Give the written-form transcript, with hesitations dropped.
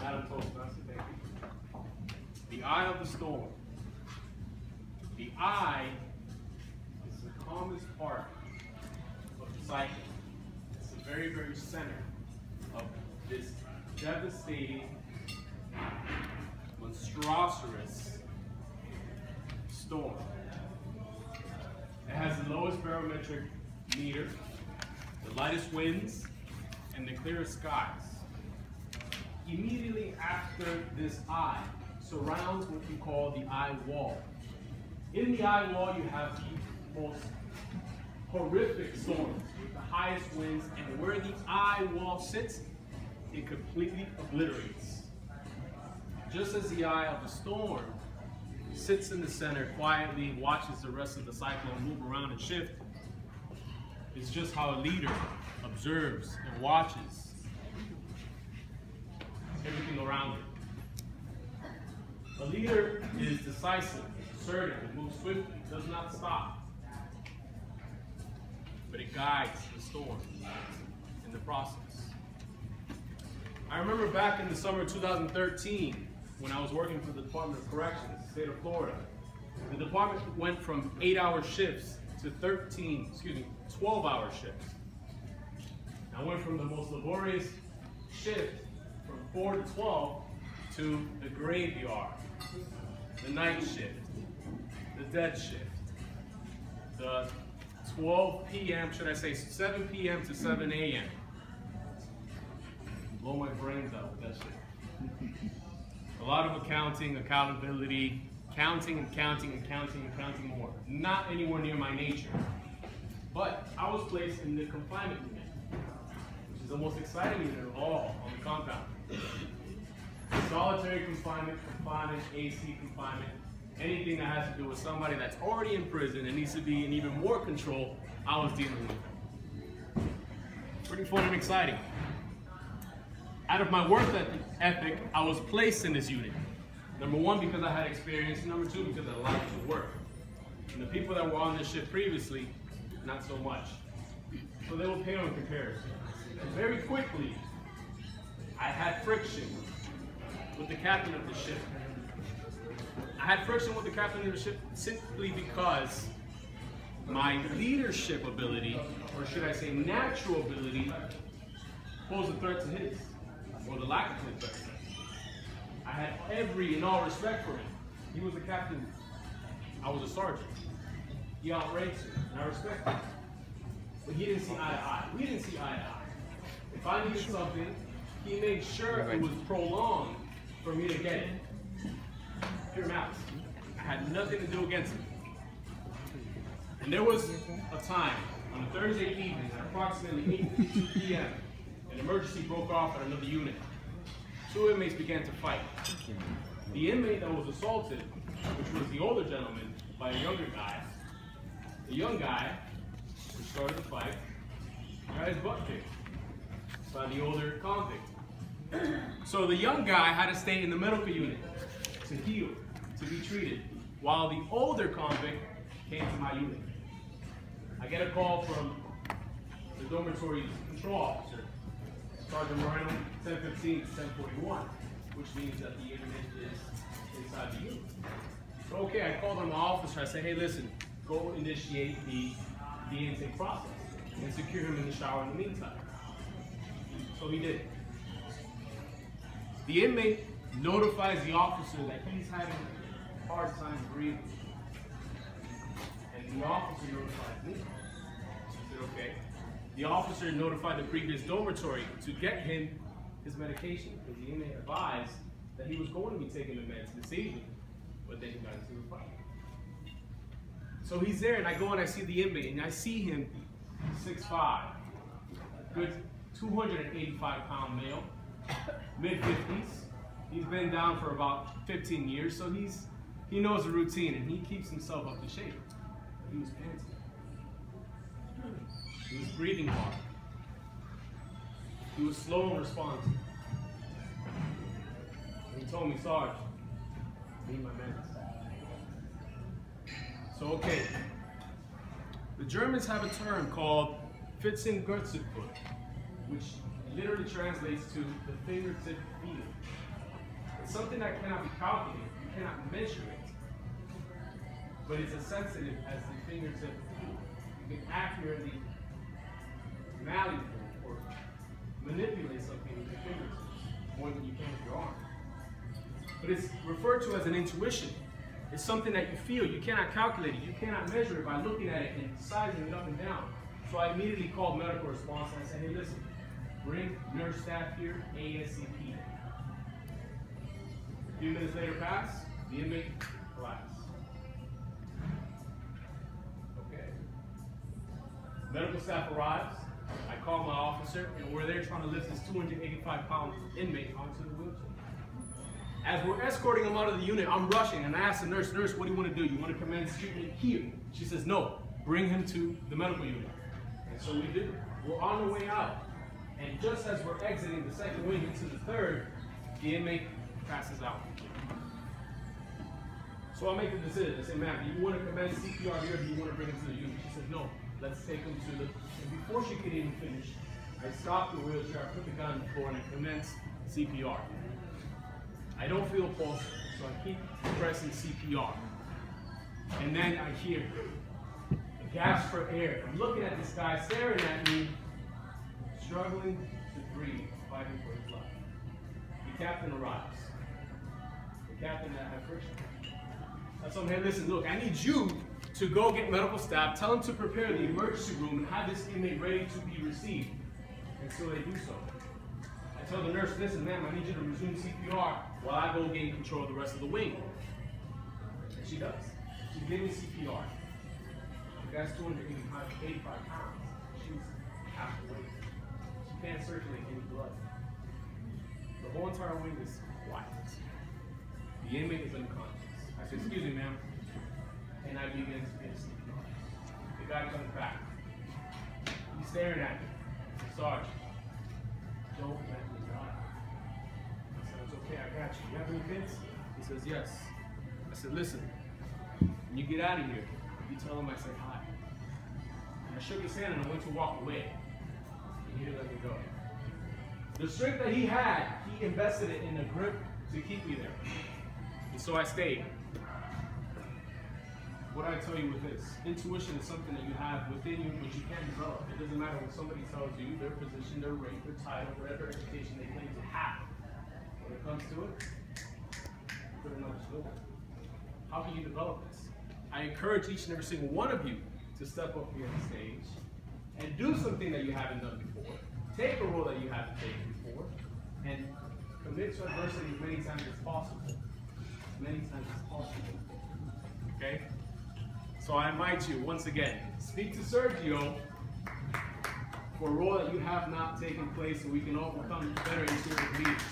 Madam Toastmaster, thank you. The eye of the storm. The eye is the calmest part of the cycle. It's the very, very center of this devastating, monstrous storm. It has the lowest barometric meter, the lightest winds, and the clearest skies. Immediately after this eye surrounds what you call the eye wall. In the eye wall, you have the most horrific storms with the highest winds, and where the eye wall sits, it completely obliterates. Just as the eye of the storm sits in the center quietly, watches the rest of the cyclone move around and shift, it's just how a leader observes and watches everything around it. A leader is decisive, assertive, and moves swiftly, does not stop. But it guides the storm in the process. I remember back in the summer of 2013, when I was working for the Department of Corrections, the state of Florida, the department went from 8-hour shifts to 12-hour shifts. I went from the most laborious shift from 4 to 12 to the graveyard, the night shift, the dead shift, the 12 p.m., should I say 7 p.m. to 7 a.m. Blow my brains out with that shit. A lot of accounting, accountability, counting and counting and counting and counting more. Not anywhere near my nature. But I was placed in the confinement unit, which is the most exciting unit of all on the compound. Solitary confinement, AC confinement, anything that has to do with somebody that's already in prison and needs to be in even more control, I was dealing with. Pretty fun and exciting. Out of my work ethic, I was placed in this unit. Number one, because I had experience, and number two, because I liked to work. And the people that were on this shift previously, not so much. So they will pale in comparison. And very quickly, I had friction with the captain of the ship. I had friction with the captain of the ship simply because my leadership ability, or should I say natural ability, posed a threat to his, or the lack of his threat. I had every and all respect for him. He was a captain, I was a sergeant. He outranks me, and I respect him. But he didn't see eye to eye. We didn't see eye to eye. If I needed something, he made sure it was prolonged for me to get it. Hear him out. I had nothing to do against him. And there was a time on a Thursday evening at approximately 8 p.m. an emergency broke off at another unit. 2 inmates began to fight. The inmate that was assaulted, which was the older gentleman, by a younger guy, the young guy who started the fight got his butt kicked by the older convict. So the young guy had to stay in the medical unit to heal, to be treated, while the older convict came to my unit. I get a call from the dormitory control officer, Sergeant Moreno, 10:15 to 10:41, which means that the inmate is inside the unit. So okay, I called on my officer. I said, hey, listen, go initiate the intake process and secure him in the shower in the meantime. So he did. The inmate notifies the officer that he's having a hard time breathing. And the officer notifies me. I said, okay. The officer notified the previous dormitory to get him his medication, because the inmate advised that he was going to be taking the meds this evening, but then he got into the fight. So he's there, and I go and I see the inmate, and I see him 6'5", a good 285-pound male, mid-50s. He's been down for about 15 years, so he knows the routine, and he keeps himself up to shape. He was panting. He was breathing hard. He was slow and responsive. And he told me, Sarge, I need my meds. So okay, the Germans have a term called Fitzengertzigkeit, which literally translates to the fingertip feel. It's something that cannot be calculated. You cannot measure it. But it's as sensitive as the fingertip feel. You can accurately manipulate or manipulate something with your fingertips more than you can with your arm. But it's referred to as an intuition. It's something that you feel. You cannot calculate it. You cannot measure it by looking at it and sizing it up and down. So I immediately called medical response and I said, hey, listen, bring nurse staff here ASAP. A few minutes later pass, the inmate collapsed. Okay. Medical staff arrives. I call my officer, and we're there trying to lift this 285-pound inmate onto the wheelchair. As we're escorting him out of the unit, I'm rushing, and I ask the nurse, nurse, what do you want to do? You want to commence treatment here? She says, no, bring him to the medical unit. And so we do. We're on the way out. And just as we're exiting the second wing into the third, the inmate passes out. So I make the decision. I say, ma'am, do you want to commence CPR here or do you want to bring him to the unit? She says, no, let's take him to the... And before she could even finish, I stopped the wheelchair, I put the gun on the floor, and I commenced CPR. I don't feel pulse, so I keep pressing CPR. And then I hear a gasp for air. I'm looking at this guy staring at me, struggling to breathe, fighting for his life. The captain arrives. The captain that had friction. I told him, hey, listen, look, I need you to go get medical staff, tell them to prepare the emergency room and have this inmate ready to be received. And so they do so. I tell the nurse, listen, ma'am, I need you to resume CPR while I go gain control of the rest of the wing. And she does. She gave me CPR. The guy's 285 pounds. She's half the weight. She can't circulate any blood. The whole entire wing is quiet. The inmate is unconscious. I said, excuse me, ma'am. And I begin to get CPR. The guy comes back. He's staring at me. Sarge, don't let me die. I said, it's okay, I got you. You have any kids? He says, yes. I said, listen, when you get out of here, you tell him I said hi. And I shook his hand and I went to walk away. And he didn't let me go. The strength that he had, he invested it in a grip to keep me there. And so I stayed. What I tell you with this, intuition is something that you have within you, but you can't develop. It doesn't matter what somebody tells you, their position, their rank, their title, whatever education they claim to have. When it comes to it, you're not sure. How can you develop this? I encourage each and every single one of you to step up here on stage and do something that you haven't done before. Take a role that you haven't taken before, and commit to adversity as many times as possible. As many times as possible. Okay? So I invite you, once again, speak to Sergio for a role that you have not taken place so we can all become better intuitive leaders.